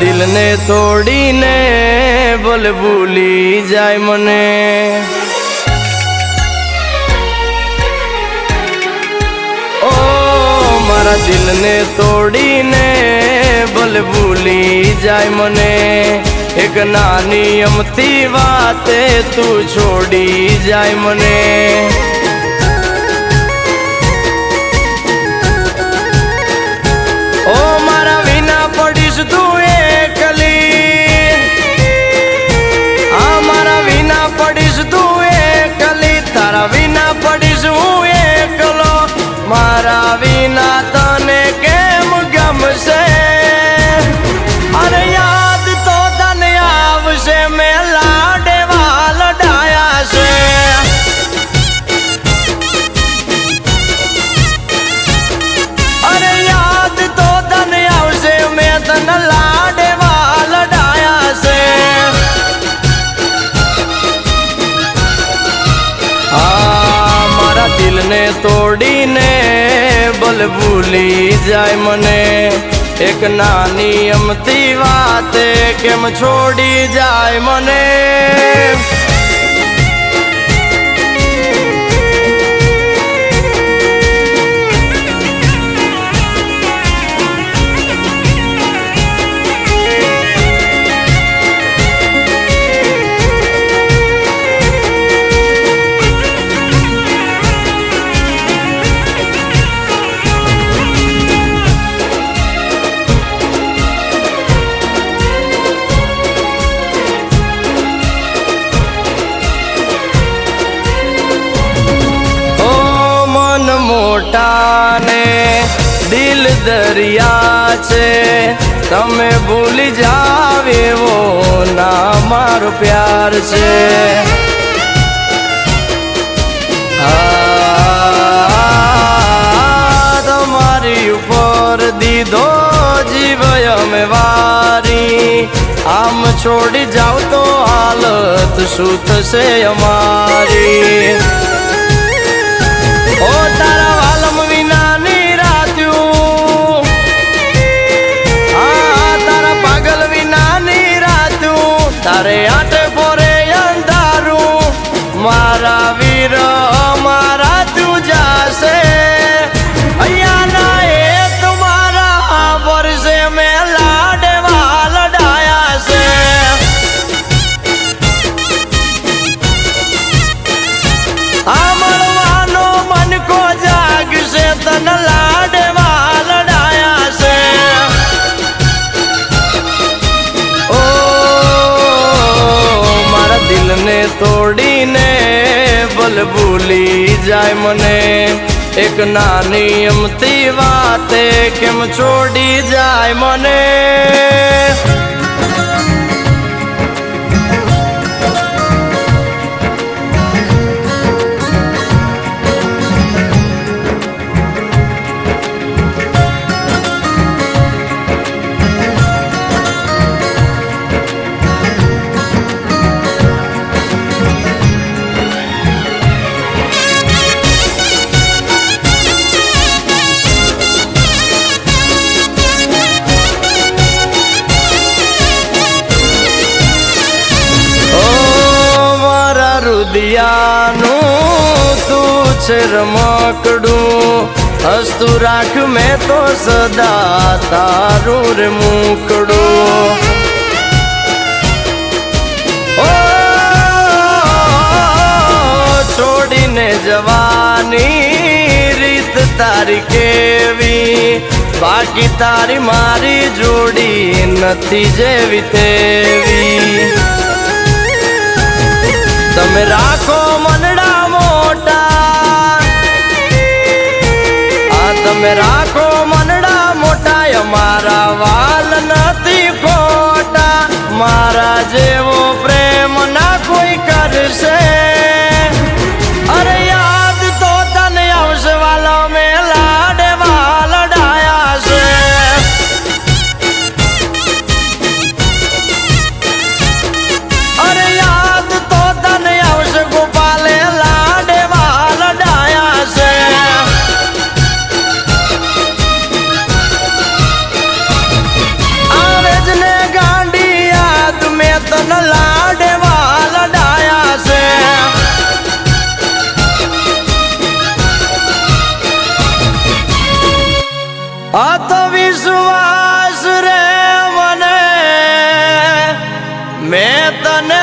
दिल ने तोड़ी ने बोल भूली जाय मने। ओ मारा दिल ने तोड़ी ने बोल भूली जाय मने। एक नानी अमती वाते तू छोड़ी जाय मने। ओ मारा विना पड़ीश तू एकली, आ मारा विना पड़ीश तू एकली, तारा विना पड़ीश हूँ एकलो। मारा विना तने केम गमशे, अरे याद तो तने आवशे मैं लाडे वाल डाया से। अरे याद तो तने आवशे मैं तन लाडे वाल डाया से। मारा दिल ने तोड़ी ने बोल भूली जाय मने। एक नानी अमती वाते केम छोड़ी जाय मने। मोटा ने दिल दरिया छे, तमे भूली जावे वो ना मारो प्यार छे। तुम्हारी ऊपर दीदो जीवय में वारी, आम छोड़ी जाओ तो हालत सूत से हमारी। ओ तारा वालम विना नीरात्यू, तारा पागल विना नीरात्यू, तारे आटे पोरे अंधारू। मारा वीर मारा तू जासे, अया ना ए तुम्हारा वर्षे में लाडे वाल डाया से। तन लाडे वाल डाया से। ओ मारा दिल ने तोड़ी ने बोल भूली जाय मने। एक नानी अमती वाते केम छोड़ी जाय मने। दियानु तू छे रमकड़ू, हस्तू राख में तो सदा तारू रे मुकड़ू। ओ छोड़ी ने जवानी रीत तारी केवी, बाकी तारी मारी जोड़ी नथी जेवी तेवी। तमे राखो मनड़ा मोटा, तमे राखो मनड़ा मोटा, मारा वाल नथी खोटा। मारा जेवो प्रेम ना कोई करशे, अरे याद तो तने आवशे वालो में लाडे वाल डाया से। अरे याद तो तने आवशे गोपाले लाडे वाल डाया से। તને